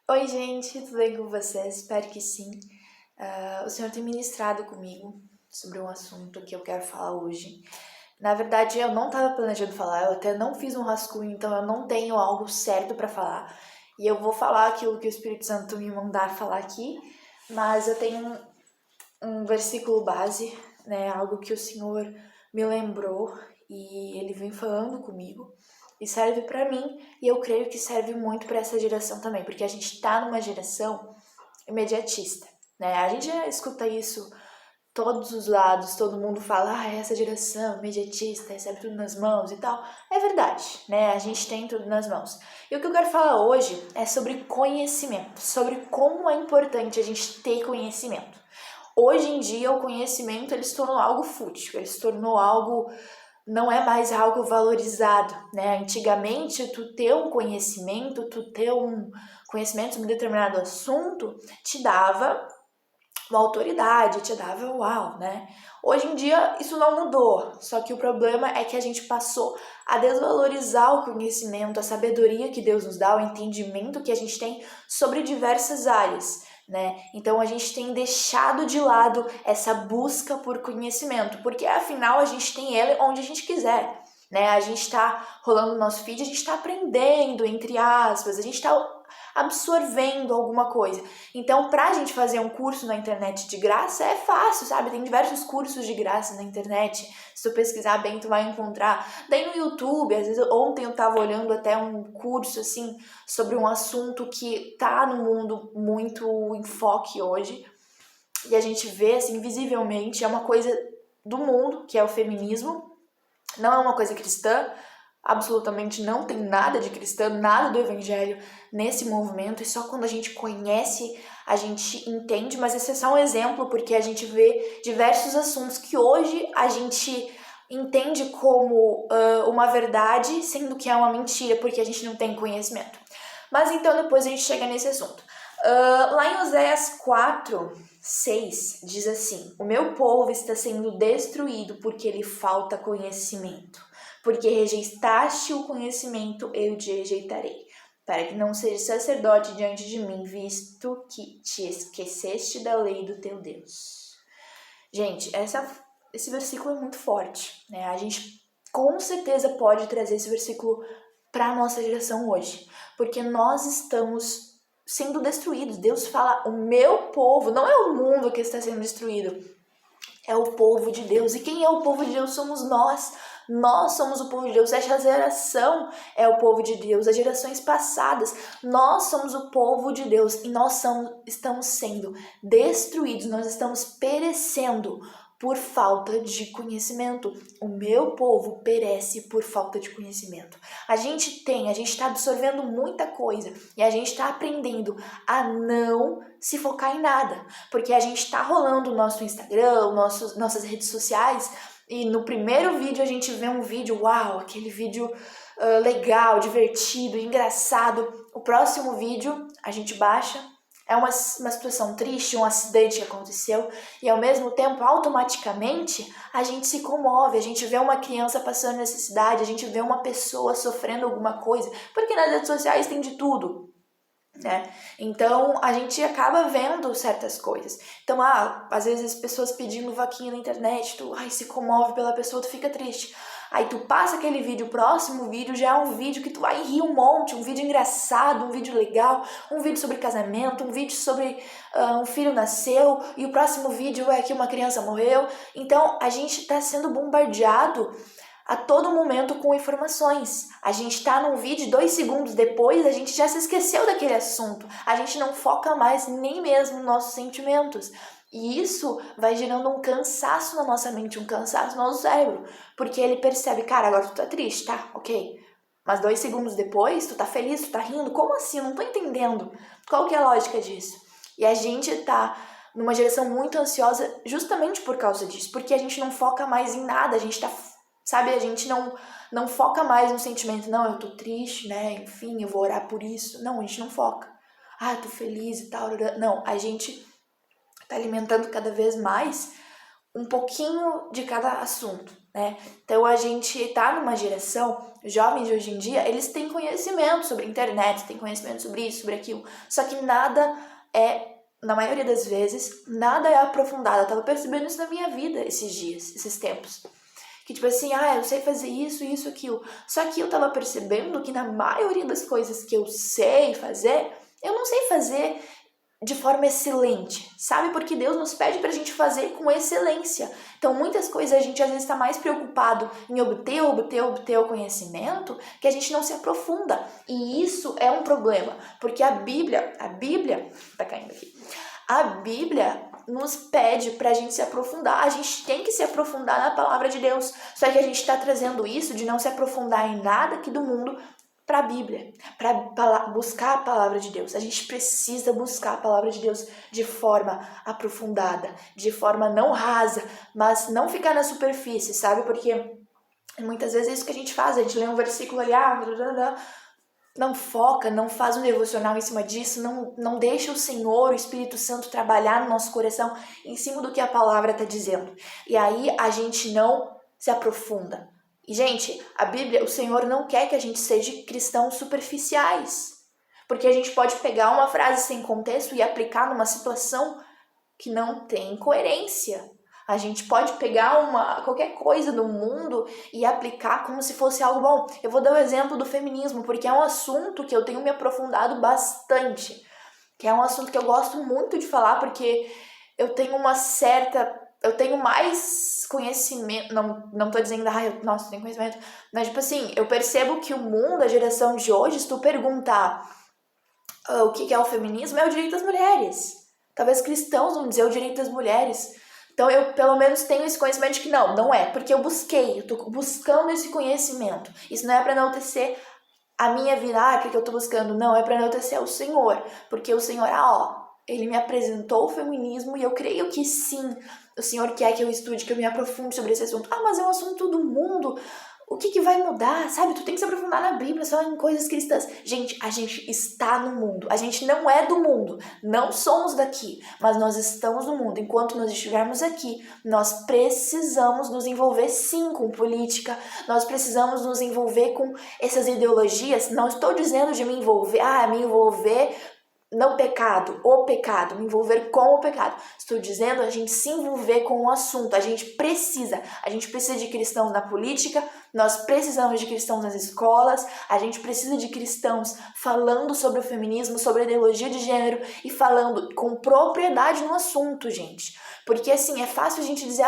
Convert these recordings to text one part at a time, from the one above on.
Oi, gente, tudo bem com vocês? Espero que sim. O Senhor tem ministrado comigo sobre um assunto que eu quero falar hoje. Na verdade, eu não estava planejando falar, eu até não fiz um rascunho, então eu não tenho algo certo para falar. E eu vou falar aquilo que o Espírito Santo me mandar falar aqui, mas eu tenho um versículo base, né? Algo que o Senhor me lembrou e ele vem falando comigo e serve para mim, e eu creio que serve muito para essa geração também, porque a gente tá numa geração imediatista, né? A gente já escuta isso todos os lados, todo mundo fala, essa geração imediatista, recebe tudo nas mãos e tal. É verdade, né? A gente tem tudo nas mãos. E o que eu quero falar hoje é sobre conhecimento, sobre como é importante a gente ter conhecimento. Hoje em dia o conhecimento ele se tornou algo fútil, ele se tornou algo, não é mais algo valorizado, né? Antigamente tu ter um conhecimento, tu ter um conhecimento sobre determinado assunto te dava uma autoridade, te dava uau, né? Hoje em dia isso não mudou, só que o problema é que a gente passou a desvalorizar o conhecimento, a sabedoria que Deus nos dá, o entendimento que a gente tem sobre diversas áreas, né? Então a gente tem deixado de lado essa busca por conhecimento, porque afinal a gente tem ele onde a gente quiser. Né? A gente está rolando o nosso feed, a gente está aprendendo, entre aspas, a gente está absorvendo alguma coisa. Então, pra gente fazer um curso na internet de graça é fácil, sabe? Tem diversos cursos de graça na internet. Se tu pesquisar bem, tu vai encontrar. Daí no YouTube, às vezes ontem eu tava olhando até um curso assim sobre um assunto que tá no mundo muito em foque hoje. E a gente vê assim visivelmente, é uma coisa do mundo, que é o feminismo. Não é uma coisa cristã, absolutamente não tem nada de cristão, nada do evangelho nesse movimento, e só quando a gente conhece, a gente entende, mas esse é só um exemplo, porque a gente vê diversos assuntos que hoje a gente entende como uma verdade, sendo que é uma mentira, porque a gente não tem conhecimento. Mas então depois a gente chega nesse assunto. Lá em Oséias 4:6 diz assim: O meu povo está sendo destruído porque lhe falta conhecimento. Porque rejeitaste o conhecimento, eu te rejeitarei, para que não seja sacerdote diante de mim, visto que te esqueceste da lei do teu Deus. Gente, esse versículo é muito forte, né? A gente com certeza pode trazer esse versículo para a nossa geração hoje, porque nós estamos sendo destruídos. Deus fala, o meu povo, não é o mundo que está sendo destruído, é o povo de Deus. E quem é o povo de Deus? Somos nós. Nós somos o povo de Deus. Esta geração é o povo de Deus. As gerações passadas, nós somos o povo de Deus. E nós estamos sendo destruídos. Nós estamos perecendo por falta de conhecimento. O meu povo perece por falta de conhecimento. A gente está absorvendo muita coisa e a gente está aprendendo a não se focar em nada, porque a gente está rolando o nosso Instagram, nossas redes sociais, e no primeiro vídeo a gente vê um vídeo, uau, aquele vídeo legal, divertido, engraçado. O próximo vídeo a gente baixa, é uma situação triste, um acidente que aconteceu, e ao mesmo tempo, automaticamente, a gente se comove, a gente vê uma criança passando necessidade, a gente vê uma pessoa sofrendo alguma coisa, porque nas redes sociais tem de tudo, né? Então a gente acaba vendo certas coisas. Então, às vezes as pessoas pedindo vaquinha na internet, tu se comove pela pessoa, tu fica triste. Aí tu passa aquele vídeo, o próximo vídeo já é um vídeo que tu vai rir um monte, um vídeo engraçado, um vídeo legal, um vídeo sobre casamento, um vídeo sobre um filho nasceu, e o próximo vídeo é que uma criança morreu. Então a gente está sendo bombardeado a todo momento com informações. A gente está num vídeo, 2 segundos depois, a gente já se esqueceu daquele assunto. A gente não foca mais nem mesmo nos nossos sentimentos. E isso vai gerando um cansaço na nossa mente, um cansaço no nosso cérebro. Porque ele percebe, cara, agora tu tá triste, tá? Ok. Mas 2 segundos depois, tu tá feliz, tu tá rindo. Como assim? Eu não tô entendendo. Qual que é a lógica disso? E a gente tá numa geração muito ansiosa justamente por causa disso. Porque a gente não foca mais em nada, a gente tá, sabe, a gente não foca mais no sentimento, não, eu tô triste, né, enfim, eu vou orar por isso. Não, a gente não foca. Eu tô feliz e tal. Não, a gente tá alimentando cada vez mais um pouquinho de cada assunto. né? Então a gente tá numa geração, jovens de hoje em dia, eles têm conhecimento sobre a internet, têm conhecimento sobre isso, sobre aquilo, só que nada na maioria das vezes, nada é aprofundado. Eu tava percebendo isso na minha vida esses dias, esses tempos. Que tipo assim, eu sei fazer isso, isso, aquilo. Só que eu tava percebendo que na maioria das coisas que eu sei fazer, eu não sei fazer de forma excelente, sabe? Porque Deus nos pede pra gente fazer com excelência. Então, muitas coisas a gente às vezes tá mais preocupado em obter o conhecimento, que a gente não se aprofunda. E isso é um problema, porque a Bíblia, tá caindo aqui. A Bíblia nos pede pra gente se aprofundar. A gente tem que se aprofundar na palavra de Deus. Só que a gente tá trazendo isso de não se aprofundar em nada aqui do mundo para a Bíblia, para buscar a palavra de Deus. A gente precisa buscar a palavra de Deus de forma aprofundada, de forma não rasa, mas não ficar na superfície, sabe? Porque muitas vezes é isso que a gente faz, a gente lê um versículo ali, não foca, não faz um devocional em cima disso, não deixa o Senhor, o Espírito Santo trabalhar no nosso coração em cima do que a palavra está dizendo. E aí a gente não se aprofunda. E, gente, a Bíblia, o Senhor não quer que a gente seja cristãos superficiais. Porque a gente pode pegar uma frase sem contexto e aplicar numa situação que não tem coerência. A gente pode pegar qualquer coisa do mundo e aplicar como se fosse algo bom. Eu vou dar o exemplo do feminismo, porque é um assunto que eu tenho me aprofundado bastante. Que é um assunto que eu gosto muito de falar, porque eu tenho mais conhecimento, não tô dizendo, eu tenho conhecimento, mas tipo assim, eu percebo que o mundo, a geração de hoje, se tu perguntar o que é o feminismo, é o direito das mulheres. Talvez cristãos vão dizer o direito das mulheres. Então eu pelo menos tenho esse conhecimento de que não é, porque eu tô buscando esse conhecimento. Isso não é pra enaltecer a minha vida, porque eu tô buscando, não, é pra enaltecer o Senhor, porque o Senhor, ele me apresentou o feminismo e eu creio que sim, o Senhor quer que eu estude, que eu me aprofunde sobre esse assunto. Mas é um assunto do mundo. O que vai mudar, sabe? Tu tem que se aprofundar na Bíblia, só em coisas cristãs. Gente, a gente está no mundo. A gente não é do mundo. Não somos daqui, mas nós estamos no mundo. Enquanto nós estivermos aqui, nós precisamos nos envolver sim com política. Nós precisamos nos envolver com essas ideologias. Não estou dizendo de me envolver, me envolver no pecado, me envolver com o pecado. Estou dizendo a gente se envolver com o assunto. A gente precisa de cristãos na política, nós precisamos de cristãos nas escolas, a gente precisa de cristãos falando sobre o feminismo, sobre a ideologia de gênero e falando com propriedade no assunto, gente. Porque assim, é fácil a gente dizer,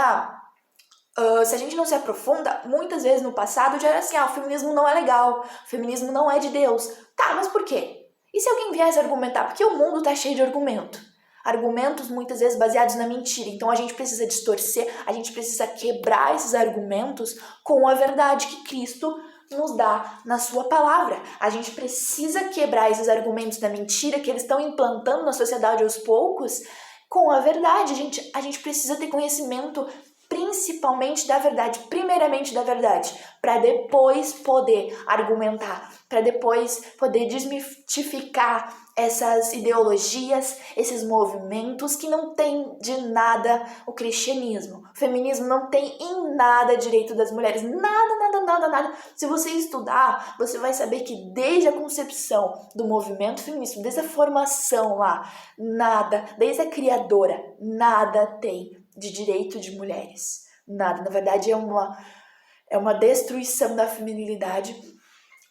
se a gente não se aprofunda, muitas vezes no passado já era assim, o feminismo não é legal, o feminismo não é de Deus. Tá, mas por quê? E se alguém viesse argumentar? Porque o mundo tá cheio de argumento. Argumentos muitas vezes baseados na mentira. Então a gente precisa distorcer, a gente precisa quebrar esses argumentos com a verdade que Cristo nos dá na sua palavra. A gente precisa quebrar esses argumentos da mentira que eles estão implantando na sociedade aos poucos com a verdade. A gente precisa ter conhecimento principalmente da verdade, primeiramente da verdade, para depois poder argumentar, para depois poder desmistificar essas ideologias, esses movimentos que não tem de nada o cristianismo. O feminismo não tem em nada direito das mulheres, nada. Se você estudar, você vai saber que desde a concepção do movimento feminista, desde a formação lá, nada, desde a criadora, nada tem de direito de mulheres. Nada. Na verdade, é uma destruição da feminilidade,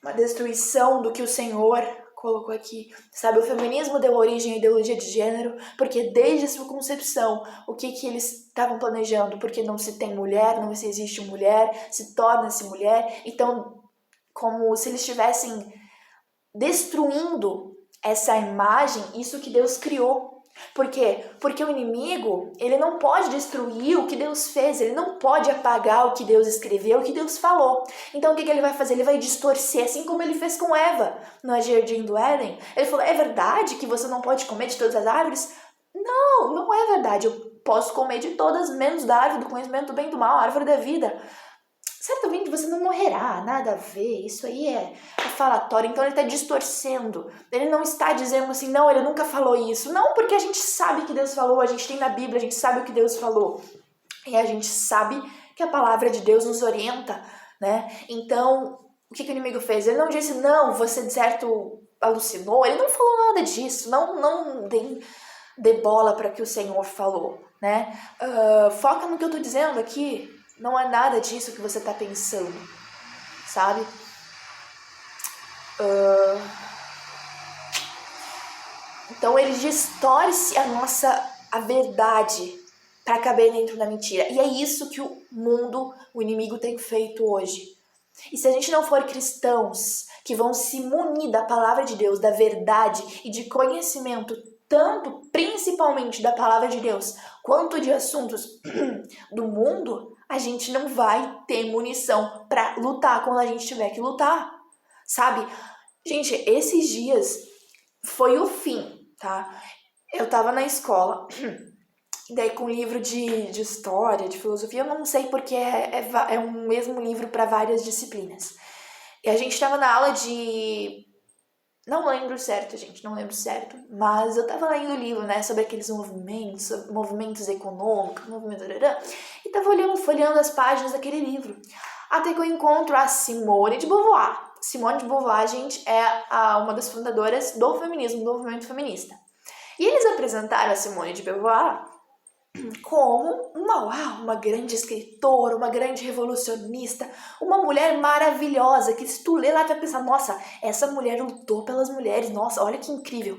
uma destruição do que o Senhor colocou aqui. Sabe, o feminismo deu origem à ideologia de gênero, porque desde a sua concepção, o que eles estavam planejando? Porque não se tem mulher, não se existe mulher, se torna-se mulher. Então, como se eles estivessem destruindo essa imagem, isso que Deus criou. Por quê? Porque o inimigo, ele não pode destruir o que Deus fez, ele não pode apagar o que Deus escreveu, o que Deus falou. Então o que ele vai fazer? Ele vai distorcer, assim como ele fez com Eva no jardim do Éden. Ele falou, é verdade que você não pode comer de todas as árvores? Não é verdade. Eu posso comer de todas, menos da árvore do conhecimento do bem e do mal, a árvore da vida. Certamente você não morrerá, nada a ver, isso aí é falatório. Então ele está distorcendo, ele não está dizendo assim, não, ele nunca falou isso. Não, porque a gente sabe que Deus falou, a gente tem na Bíblia, a gente sabe o que Deus falou. E a gente sabe que a palavra de Deus nos orienta, né? Então, o que o inimigo fez? Ele não disse, não, você de certo alucinou, ele não falou nada disso, não dê bola para o que o Senhor falou, né? Foca no que eu tô dizendo aqui, não é nada disso que você tá pensando, sabe? Então ele distorce a verdade para caber dentro da mentira. E é isso que o inimigo tem feito hoje. E se a gente não for cristãos que vão se munir da palavra de Deus, da verdade e de conhecimento, tanto principalmente da palavra de Deus, quanto de assuntos do mundo, a gente não vai ter munição para lutar quando a gente tiver que lutar, sabe? Gente, esses dias foi o fim, tá? Eu tava na escola, daí com um livro de história, de filosofia, eu não sei porque é um mesmo livro para várias disciplinas. E a gente tava na aula de... Não lembro certo, gente, não lembro certo, mas eu tava lendo o livro, né, sobre aqueles movimentos econômicos, e tava folheando as páginas daquele livro. Até que eu encontro a Simone de Beauvoir. Simone de Beauvoir, gente, é uma das fundadoras do feminismo, do movimento feminista. E eles apresentaram a Simone de Beauvoir como uma grande escritora, uma grande revolucionista, uma mulher maravilhosa, que se tu ler lá, tu vai pensar, nossa, essa mulher lutou pelas mulheres, nossa, olha que incrível.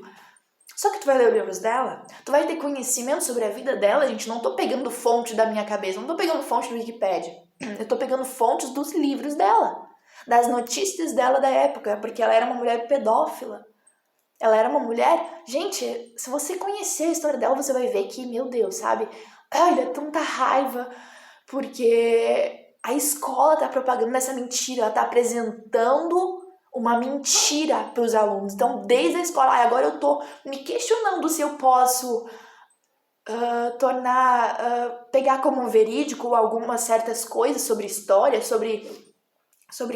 Só que tu vai ler os livros dela, tu vai ter conhecimento sobre a vida dela, gente, não tô pegando fonte da minha cabeça, não tô pegando fonte do Wikipedia, eu tô pegando fontes dos livros dela, das notícias dela da época, porque ela era uma mulher pedófila. Ela era uma mulher... Gente, se você conhecer a história dela, você vai ver que, meu Deus, sabe? Ai, dá tanta raiva, porque a escola tá propagando essa mentira, ela tá apresentando uma mentira para os alunos. Então, desde a escola, agora eu tô me questionando se eu posso pegar como verídico algumas certas coisas sobre história, sobre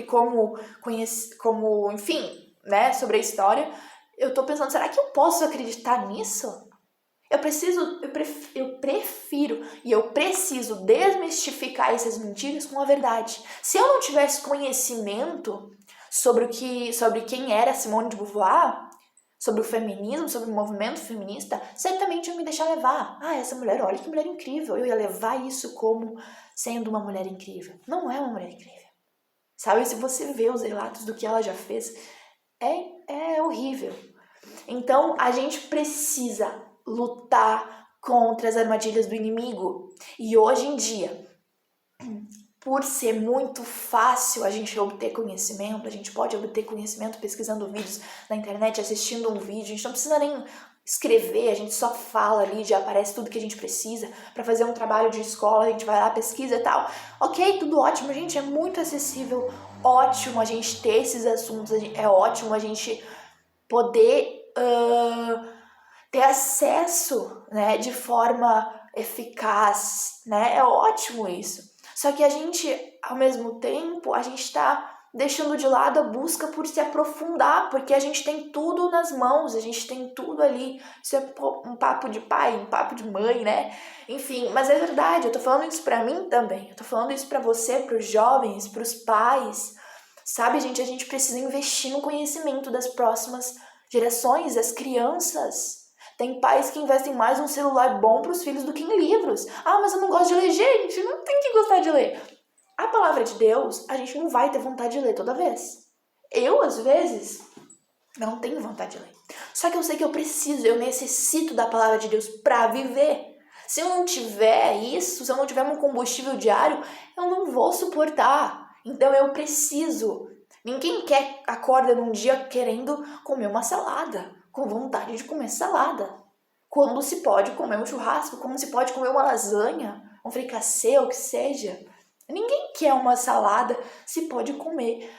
como enfim, né, sobre a história. Eu tô pensando, será que eu posso acreditar nisso? Eu prefiro e eu preciso desmistificar essas mentiras com a verdade. Se eu não tivesse conhecimento sobre quem era Simone de Beauvoir, sobre o feminismo, sobre o movimento feminista, certamente eu ia me deixar levar. Ah, essa mulher, olha que mulher incrível. Eu ia levar isso como sendo uma mulher incrível. Não é uma mulher incrível. Sabe, se você vê os relatos do que ela já fez, é horrível. Então, a gente precisa lutar contra as armadilhas do inimigo. E hoje em dia, por ser muito fácil a gente obter conhecimento, a gente pode obter conhecimento pesquisando vídeos na internet, assistindo um vídeo, a gente não precisa nem escrever, a gente só fala ali, já aparece tudo que a gente precisa para fazer um trabalho de escola, a gente vai lá, pesquisa e tal. Ok, tudo ótimo, gente, é muito acessível, ótimo a gente ter esses assuntos, é ótimo a gente poder ter acesso, né, de forma eficaz, né, é ótimo isso. Só que a gente, ao mesmo tempo, a gente está deixando de lado a busca por se aprofundar, porque a gente tem tudo nas mãos, a gente tem tudo ali. Isso é um papo de pai, um papo de mãe, né? Enfim, mas é verdade, eu tô falando isso pra mim também, eu tô falando isso pra você, pros jovens, pros pais. Sabe, gente, a gente precisa investir no conhecimento das próximas gerações, das crianças. Tem pais que investem mais num celular bom para os filhos do que em livros. Ah, mas eu não gosto de ler. Gente, não tem que gostar de ler. A palavra de Deus, a gente não vai ter vontade de ler toda vez. Eu, às vezes, não tenho vontade de ler. Só que eu sei que eu necessito da palavra de Deus para viver. Se eu não tiver isso, se eu não tiver um combustível diário, eu não vou suportar. Então eu preciso. Ninguém acorda num dia querendo comer uma salada, com vontade de comer salada. Quando se pode comer um churrasco, como se pode comer uma lasanha, um fricassê, ou o que seja. Ninguém quer uma salada se pode comer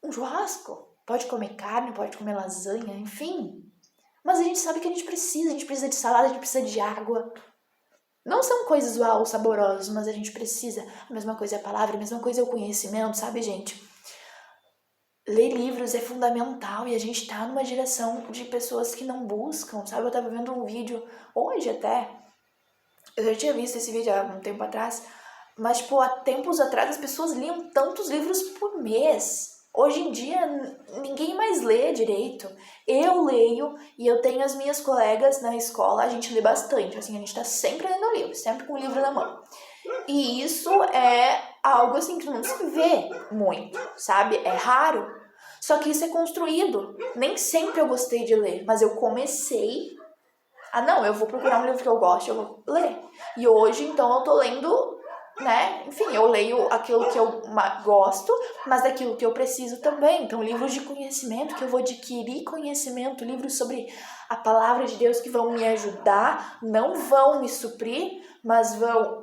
um churrasco. Pode comer carne, pode comer lasanha, enfim. Mas a gente sabe que a gente precisa de salada, a gente precisa de água. Não são coisas uau, saborosas, mas a gente precisa. A mesma coisa é a palavra, a mesma coisa é o conhecimento, sabe, gente? Ler livros é fundamental e a gente tá numa geração de pessoas que não buscam, sabe? Eu tava vendo um vídeo hoje até, eu já tinha visto esse vídeo há um tempo atrás, Mas, tipo, há tempos atrás as pessoas liam tantos livros por mês. Hoje em dia, ninguém mais lê direito. Eu leio e eu tenho as minhas colegas na escola, a gente lê bastante. Assim, a gente tá sempre lendo livro, sempre com o livro na mão. E isso é algo, assim, que não se vê muito, sabe? É raro. Só que isso é construído. Nem sempre eu gostei de ler, mas eu comecei. Ah, não, eu vou procurar um livro que eu gosto, eu vou ler. E hoje, então, eu tô lendo, né? Enfim, eu leio aquilo que eu gosto, mas daquilo que eu preciso também. Então, livros de conhecimento, que eu vou adquirir conhecimento, livros sobre a palavra de Deus que vão me ajudar, não vão me suprir, mas vão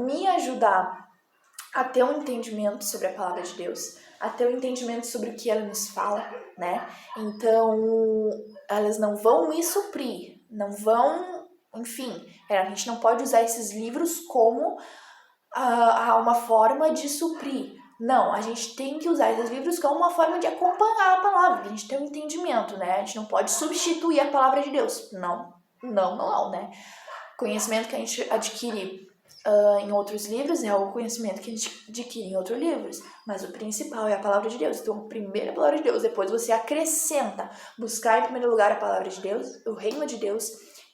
me ajudar a ter um entendimento sobre a palavra de Deus, a ter um entendimento sobre o que ela nos fala, né? Então, elas não vão me suprir, não vão, enfim, a gente não pode usar esses livros como uma forma de suprir. Não, a gente tem que usar esses livros como uma forma de acompanhar a palavra, a gente tem um entendimento, né? A gente não pode substituir a palavra de Deus. Não, né? Conhecimento que a gente adquire em outros livros é o conhecimento que a gente adquire em outros livros, mas o principal é a palavra de Deus. Então, primeiro é a palavra de Deus, depois você acrescenta, buscar em primeiro lugar a palavra de Deus, o reino de Deus,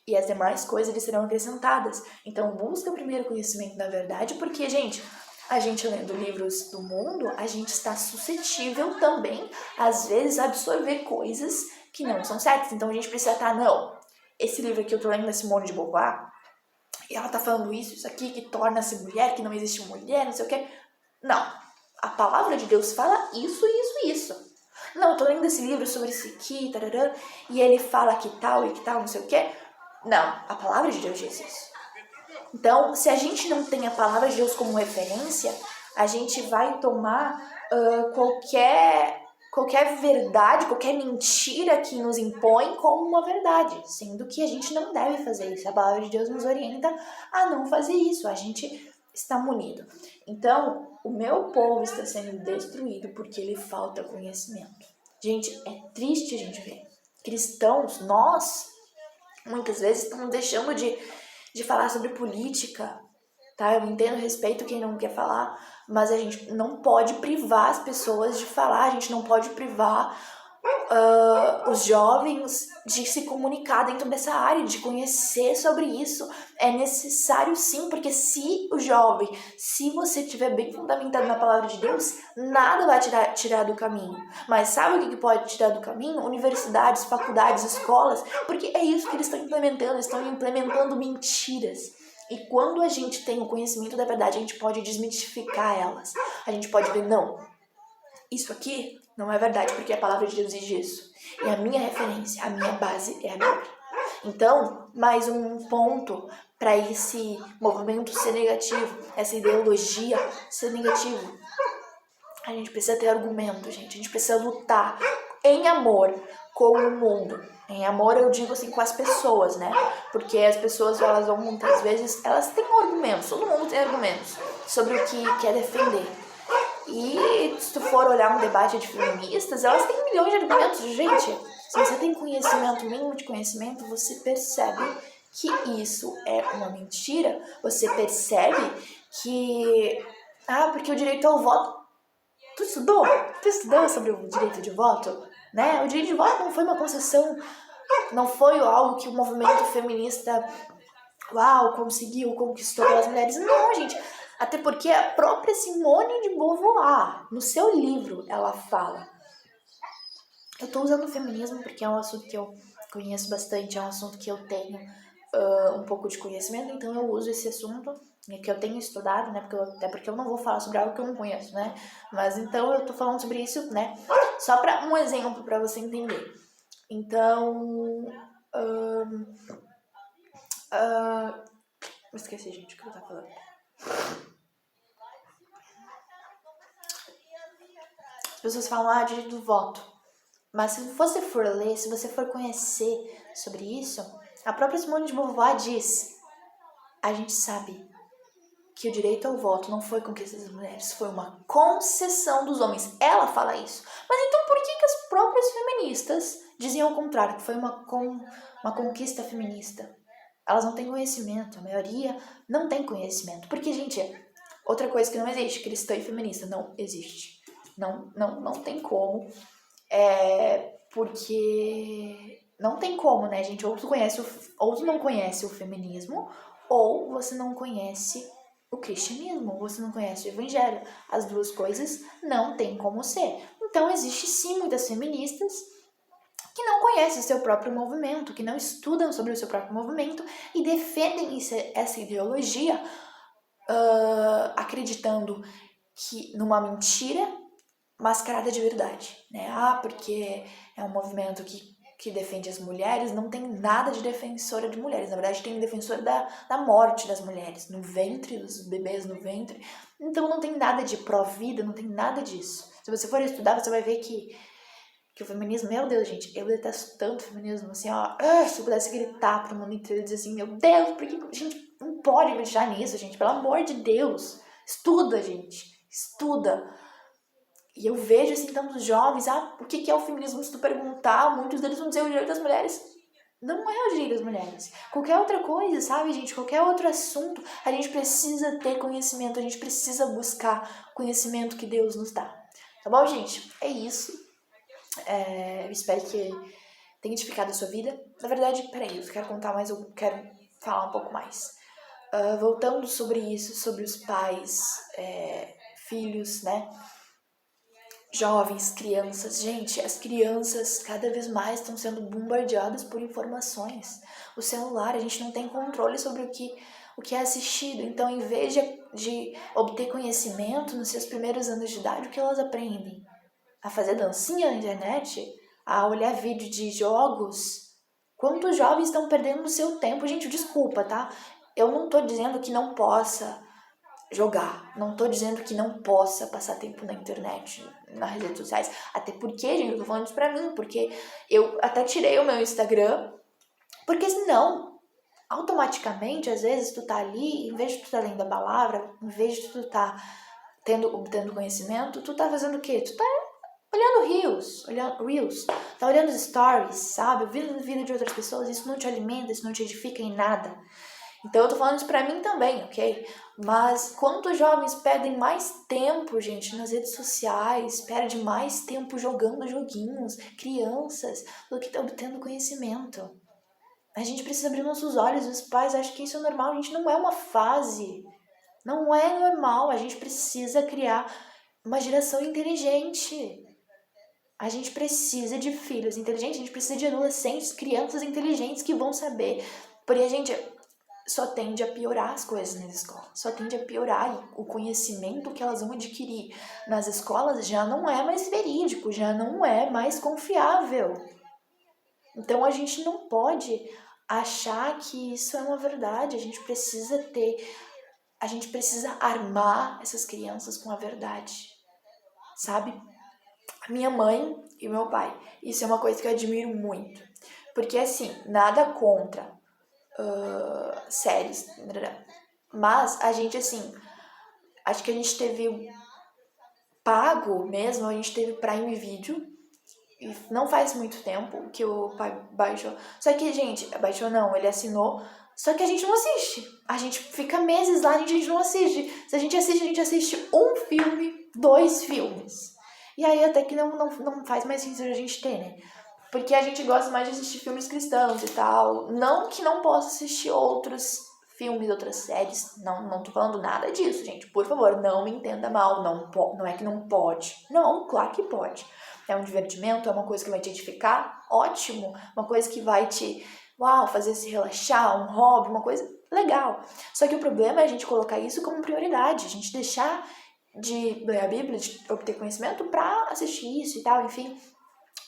e as demais coisas lhe serão acrescentadas. Então, busca o primeiro conhecimento da verdade, porque, gente, a gente lendo livros do mundo, a gente está suscetível também, às vezes, a absorver coisas que não são certas. Então, a gente precisa estar, não, esse livro aqui eu tô lendo da Simone de Beauvoir, e ela tá falando isso aqui, que torna-se mulher, que não existe mulher, não sei o quê. Não. A palavra de Deus fala isso. Não, eu tô lendo esse livro sobre isso aqui, tarará, e ele fala que tal, não sei o quê. Não, a palavra de Deus diz isso. Então, se a gente não tem a palavra de Deus como referência, a gente vai tomar qualquer verdade, qualquer mentira que nos impõe como uma verdade, sendo que a gente não deve fazer isso. A palavra de Deus nos orienta a não fazer isso, a gente está munido. Então, o meu povo está sendo destruído porque lhe falta conhecimento. Gente, é triste a gente ver. Cristãos, nós, muitas vezes estamos deixando de falar sobre política, tá? Eu entendo, respeito quem não quer falar, mas a gente não pode privar as pessoas de falar, a gente não pode privar os jovens de se comunicar dentro dessa área, de conhecer sobre isso. É necessário sim, porque se você estiver bem fundamentado na palavra de Deus, nada vai tirar do caminho. Mas sabe o que pode tirar do caminho? Universidades, faculdades, escolas, porque é isso que eles estão implementando mentiras. E quando a gente tem o conhecimento da verdade, a gente pode desmistificar elas. A gente pode ver, não, isso aqui não é verdade, porque a palavra de Deus diz isso. E a minha referência, a minha base é a Bíblia. Então, mais um ponto para esse movimento ser negativo, essa ideologia ser negativo. A gente precisa ter argumento, gente. A gente precisa lutar em amor com o mundo. Em amor eu digo assim com as pessoas, né? Porque as pessoas, elas vão muitas vezes, elas têm argumentos, todo mundo tem argumentos sobre o que quer defender. E se tu for olhar um debate de feministas, elas têm milhões de argumentos. Gente, se você tem conhecimento, mínimo de conhecimento, você percebe que isso é uma mentira. Você percebe que, porque o direito ao voto. Tu estudou? Tu estudou sobre o direito de voto? Né? O direito de voto não foi uma concessão, não foi algo que o movimento feminista, conquistou pelas mulheres. Não, gente. Até porque a própria Simone de Beauvoir, no seu livro, ela fala. Eu tô usando o feminismo porque é um assunto que eu conheço bastante, é um assunto que eu tenho um pouco de conhecimento, então eu uso esse assunto que eu tenho estudado, né? Até porque eu não vou falar sobre algo que eu não conheço, né? Mas então eu tô falando sobre isso, né? Só para um exemplo para você entender. Então, esqueci, gente, o que eu tava falando. As pessoas falam, direito do voto. Mas se você for ler, se você for conhecer sobre isso, a própria Simone de Beauvoir diz, a gente sabe que o direito ao voto não foi conquista das mulheres, foi uma concessão dos homens. Ela fala isso. Mas então por que as próprias feministas dizem ao contrário, que foi uma conquista feminista? Elas não têm conhecimento, a maioria não tem conhecimento. Porque, gente, Outra coisa que não existe, cristã e feminista, não existe. Não tem como. Porque não tem como, né, gente? Ou tu não conhece o feminismo, ou você não conhece o cristianismo, ou você não conhece o evangelho. As duas coisas não tem como ser. Então, existe sim muitas feministas que não conhecem o seu próprio movimento, que não estudam sobre o seu próprio movimento e defendem essa ideologia acreditando que numa mentira mascarada de verdade, né? Porque é um movimento que defende as mulheres, não tem nada de defensora de mulheres. Na verdade, tem defensora da morte das mulheres, no ventre, dos bebês no ventre. Então, não tem nada de pró-vida, não tem nada disso. Se você for estudar, você vai ver que o feminismo, meu Deus, gente, eu detesto tanto o feminismo, assim, ó, se eu pudesse gritar pro mundo inteiro e dizer assim, meu Deus, por que a gente não pode acreditar nisso, gente, pelo amor de Deus, estuda, gente, estuda. E eu vejo, assim, tantos jovens, o que é o feminismo? Se tu perguntar, muitos deles vão dizer o direito das mulheres. Não é o direito das mulheres. Qualquer outra coisa, sabe, gente? Qualquer outro assunto, a gente precisa ter conhecimento, a gente precisa buscar conhecimento que Deus nos dá. Tá bom, gente? É isso. Eu espero que tenha edificado a sua vida. Na verdade, peraí, eu quero contar mais, eu quero falar um pouco mais. Voltando sobre isso, sobre os pais, filhos, né? Jovens, crianças. Gente, as crianças cada vez mais estão sendo bombardeadas por informações. O celular, a gente não tem controle sobre o que é assistido. Então, em vez de obter conhecimento nos seus primeiros anos de idade, o que elas aprendem? A fazer dancinha na internet? A olhar vídeo de jogos? Quantos jovens estão perdendo o seu tempo? Gente, desculpa, tá? Eu não tô dizendo que não possa jogar. Não tô dizendo que não possa passar tempo na internet, nas redes sociais. Até porque, gente, eu tô falando isso pra mim, porque eu até tirei o meu Instagram, porque senão, automaticamente, às vezes, tu tá ali, em vez de tu tá lendo a palavra, em vez de tu tá obtendo conhecimento, tu tá fazendo o quê? Tu tá olhando Reels, tá olhando stories, sabe? Ouvindo a vida de outras pessoas, isso não te alimenta, isso não te edifica em nada. Então eu tô falando isso pra mim também, ok? Mas quantos jovens perdem mais tempo, gente, nas redes sociais, perdem mais tempo jogando joguinhos, crianças, do que obtendo conhecimento. A gente precisa abrir nossos olhos, os pais acham que isso é normal, a gente não é uma fase. Não é normal, a gente precisa criar uma geração inteligente. A gente precisa de filhos inteligentes, a gente precisa de adolescentes, crianças inteligentes que vão saber. Porque a gente só tende a piorar as coisas nas escolas, só tende a piorar, e o conhecimento que elas vão adquirir nas escolas já não é mais verídico, já não é mais confiável. Então a gente não pode achar que isso é uma verdade, a gente precisa armar essas crianças com a verdade, sabe? Minha mãe e meu pai, isso é uma coisa que eu admiro muito, porque assim, nada contra séries, mas a gente, assim, acho que a gente teve pago mesmo, a gente teve Prime Video, e não faz muito tempo que o pai baixou. Só que, gente, baixou não, ele assinou, só que a gente não assiste. A gente fica meses lá e a gente não assiste. Se a gente assiste um filme, 2 filmes. E aí até que não faz mais sentido a gente ter, né? Porque a gente gosta mais de assistir filmes cristãos e tal. Não que não possa assistir outros filmes, outras séries. Não tô falando nada disso, gente. Por favor, não me entenda mal. Não é que não pode. Não, claro que pode. É um divertimento, é uma coisa que vai te edificar. Ótimo. Uma coisa que vai te, fazer se relaxar, um hobby, uma coisa legal. Só que o problema é a gente colocar isso como prioridade. A gente deixar de ler a Bíblia, de obter conhecimento pra assistir isso e tal, enfim,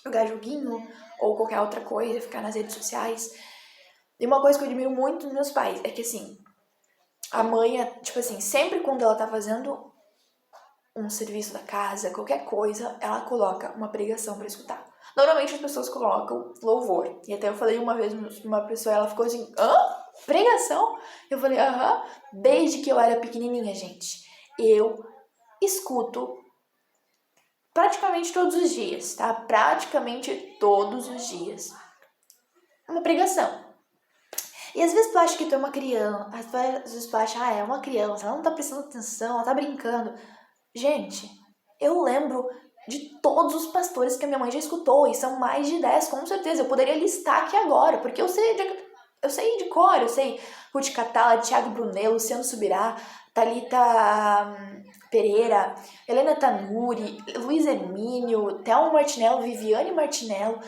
jogar joguinho ou qualquer outra coisa, ficar nas redes sociais. E uma coisa que eu admiro muito nos meus pais é que, assim, a mãe, tipo assim, sempre quando ela tá fazendo um serviço da casa, qualquer coisa, ela coloca uma pregação pra escutar. Normalmente as pessoas colocam louvor. E até eu falei uma vez pra uma pessoa, ela ficou assim, pregação? Eu falei, desde que eu era pequenininha, gente, eu escuto praticamente todos os dias, tá? Praticamente todos os dias. Uma pregação. E às vezes tu acha que tu é uma criança, às vezes tu acha, é uma criança, ela não tá prestando atenção, ela tá brincando. Gente, eu lembro de todos os pastores que a minha mãe já escutou, e são mais de 10, com certeza. Eu poderia listar aqui agora, porque eu sei de cor, eu sei Ruth Catala, Thiago Brunet, Luciano Subirá, Thalita Pereira, Helena Tanuri, Luiz Hermínio, Thelma Martinello, Viviane Martinello,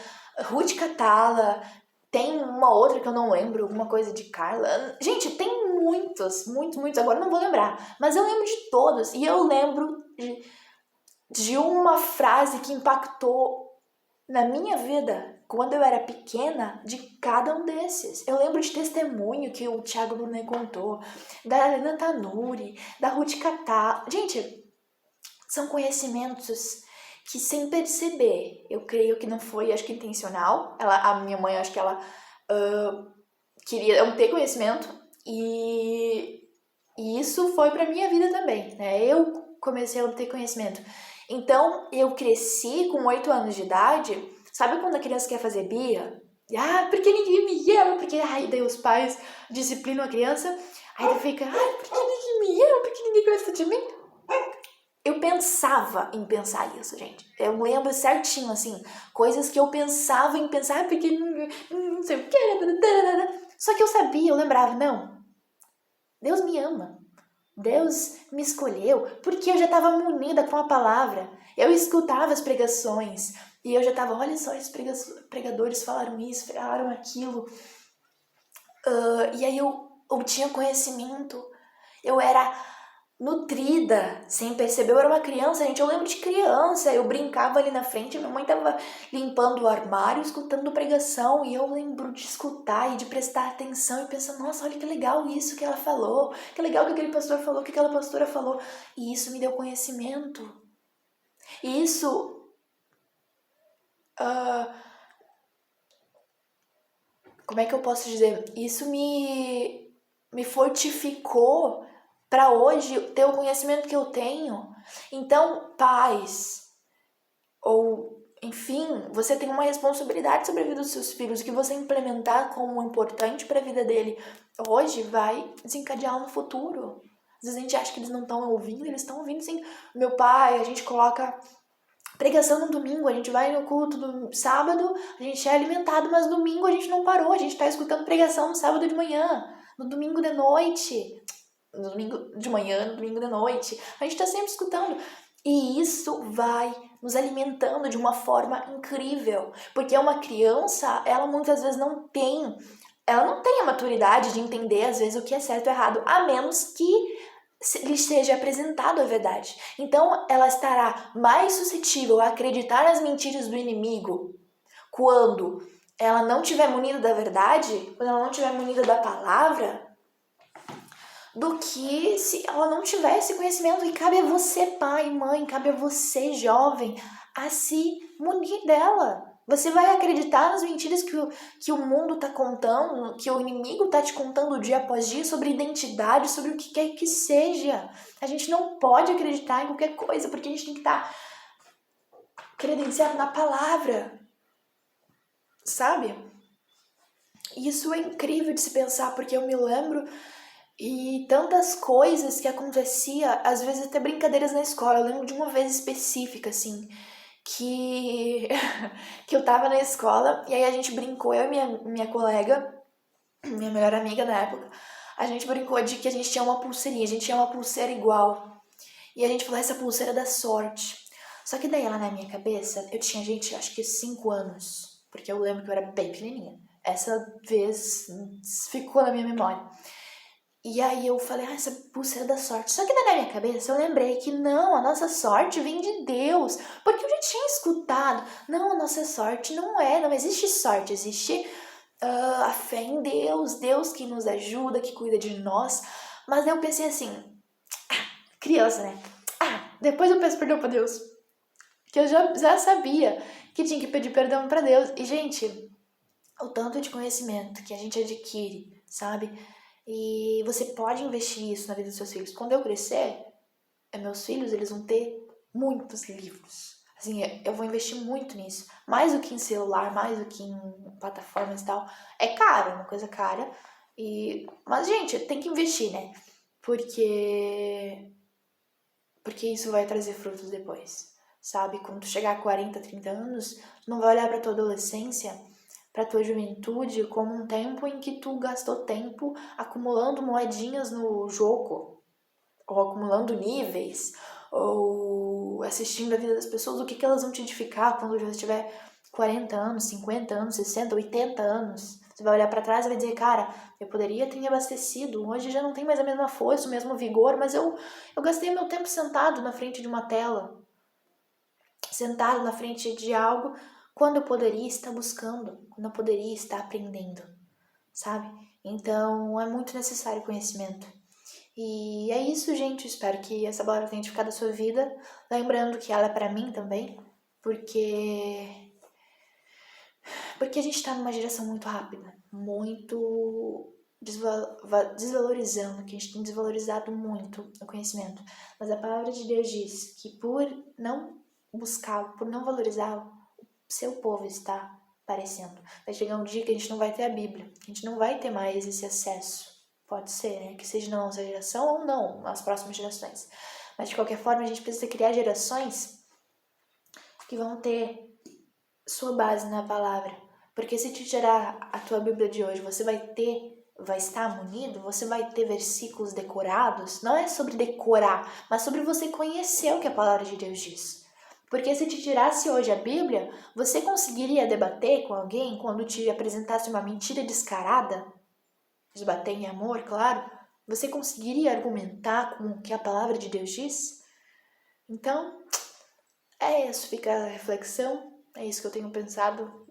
Ruth Catala, tem uma outra que eu não lembro, alguma coisa de Carla. Gente, tem muitos, muitos, muitos, agora eu não vou lembrar, mas eu lembro de todos, e eu lembro de uma frase que impactou na minha vida, quando eu era pequena, de cada um desses. Eu lembro de testemunho que o Thiago Brunet contou, da Helena Tanuri, da Ruth Catá. Gente, são conhecimentos que, sem perceber, eu creio que não foi, acho que intencional. A minha mãe, acho que ela queria ter conhecimento, e isso foi pra minha vida também, né? Eu comecei a ter conhecimento. Então, eu cresci com 8 anos de idade. Sabe quando a criança quer fazer birra? Porque ninguém me ama, porque daí os pais disciplinam a criança, aí ela fica, porque ninguém me ama, porque ninguém gosta de mim. Eu pensava em pensar isso, gente. Eu lembro certinho, assim, coisas que eu pensava em pensar, porque não sei o que. Só que eu sabia, eu lembrava, não, Deus me ama. Deus me escolheu porque eu já estava munida com a palavra. Eu escutava as pregações e eu já estava, olha só, esses pregadores falaram isso, falaram aquilo. E aí eu tinha conhecimento. Eu era nutrida, sem perceber. Eu era uma criança, gente. Eu lembro de criança. Eu brincava ali na frente, minha mãe estava limpando o armário, escutando pregação. E eu lembro de escutar e de prestar atenção e pensar, nossa, olha que legal isso que ela falou. Que legal que aquele pastor falou, que aquela pastora falou. E isso me deu conhecimento. E isso... como é que eu posso dizer? Isso me fortificou para hoje ter o conhecimento que eu tenho. Então, pais, ou enfim, você tem uma responsabilidade sobre a vida dos seus filhos. O que você implementar como importante para a vida dele hoje vai desencadear no futuro. Às vezes a gente acha que eles não estão ouvindo, eles estão ouvindo sim. Meu pai, a gente coloca pregação no domingo, a gente vai no culto do sábado, a gente é alimentado, mas domingo a gente não parou, a gente tá escutando pregação no sábado de manhã, no domingo de noite, no domingo de manhã, no domingo de noite, a gente tá sempre escutando. E isso vai nos alimentando de uma forma incrível, porque uma criança, ela muitas vezes não tem a maturidade de entender às vezes o que é certo ou errado, a menos que lhe seja apresentado a verdade. Então, ela estará mais suscetível a acreditar nas mentiras do inimigo quando ela não tiver munida da verdade, quando ela não tiver munida da palavra, do que se ela não tivesse conhecimento. E cabe a você, pai, mãe, cabe a você, jovem, a se munir dela. Você vai acreditar nas mentiras que o mundo tá contando, que o inimigo tá te contando dia após dia sobre identidade, sobre o que quer que seja. A gente não pode acreditar em qualquer coisa, porque a gente tem que estar credenciado na palavra, sabe? Isso é incrível de se pensar, porque eu me lembro e tantas coisas que acontecia, às vezes até brincadeiras na escola. Eu lembro de uma vez específica, assim, que que eu tava na escola e aí a gente brincou, eu e minha colega, minha melhor amiga na época, a gente brincou de que a gente tinha uma pulseirinha, a gente tinha uma pulseira igual. E a gente falou, essa pulseira da sorte. Só que daí lá na minha cabeça, eu tinha, gente, acho que 5 anos, porque eu lembro que eu era bem pequenininha. Essa vez ficou na minha memória. E aí eu falei, essa pulseira da sorte. Só que daí na minha cabeça eu lembrei que não, a nossa sorte vem de Deus. Porque eu já tinha escutado, não, a nossa sorte não existe sorte, existe a fé em Deus, Deus que nos ajuda, que cuida de nós. Mas daí eu pensei assim, criança, né? Depois eu peço perdão pra Deus. Que eu já sabia que tinha que pedir perdão pra Deus. E, gente, o tanto de conhecimento que a gente adquire, sabe? E você pode investir isso na vida dos seus filhos. Quando eu crescer, meus filhos, eles vão ter muitos livros. Assim, eu vou investir muito nisso. Mais do que em celular, mais do que em plataformas e tal. É caro, é uma coisa cara. Mas, gente, tem que investir, né? Porque isso vai trazer frutos depois, sabe? Quando tu chegar a 40, 30 anos, tu não vai olhar pra tua adolescência, pra tua juventude, como um tempo em que tu gastou tempo acumulando moedinhas no jogo, ou acumulando níveis, ou assistindo a vida das pessoas, o que elas vão te edificar quando já tiver 40 anos, 50 anos, 60, 80 anos. Você vai olhar pra trás e vai dizer, cara, eu poderia ter me abastecido, hoje já não tem mais a mesma força, o mesmo vigor, mas eu gastei meu tempo sentado na frente de uma tela, sentado na frente de algo, quando eu poderia estar buscando, quando eu poderia estar aprendendo, sabe? Então é muito necessário conhecimento. E é isso, gente. Espero que essa palavra tenha edificado a sua vida. Lembrando que ela é pra mim também, porque a gente tá numa geração muito rápida, muito desvalorizando, que a gente tem desvalorizado muito o conhecimento. Mas a palavra de Deus diz que por não buscá-lo, por não valorizá-lo, seu povo está parecendo. Vai chegar um dia que a gente não vai ter a Bíblia, que a gente não vai ter mais esse acesso. Pode ser, né? Que seja na nossa geração ou não, nas próximas gerações. Mas de qualquer forma, a gente precisa criar gerações que vão ter sua base na palavra. Porque se te tirar a tua Bíblia de hoje, você vai estar munido, você vai ter versículos decorados. Não é sobre decorar, mas sobre você conhecer o que a palavra de Deus diz. Porque se te tirasse hoje a Bíblia, você conseguiria debater com alguém quando te apresentasse uma mentira descarada? Debater em amor, claro. Você conseguiria argumentar com o que a palavra de Deus diz? Então, é isso, fica a reflexão. É isso que eu tenho pensado.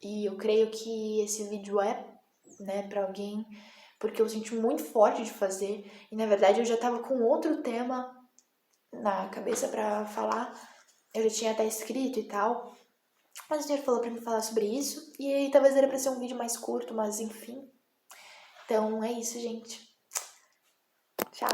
E eu creio que esse vídeo é, né, pra alguém, porque eu senti muito forte de fazer. E na verdade eu já tava com outro tema na cabeça pra falar. Eu já tinha até escrito e tal. Mas o senhor falou pra me falar sobre isso. E aí talvez era pra ser um vídeo mais curto, mas enfim. Então é isso, gente. Tchau.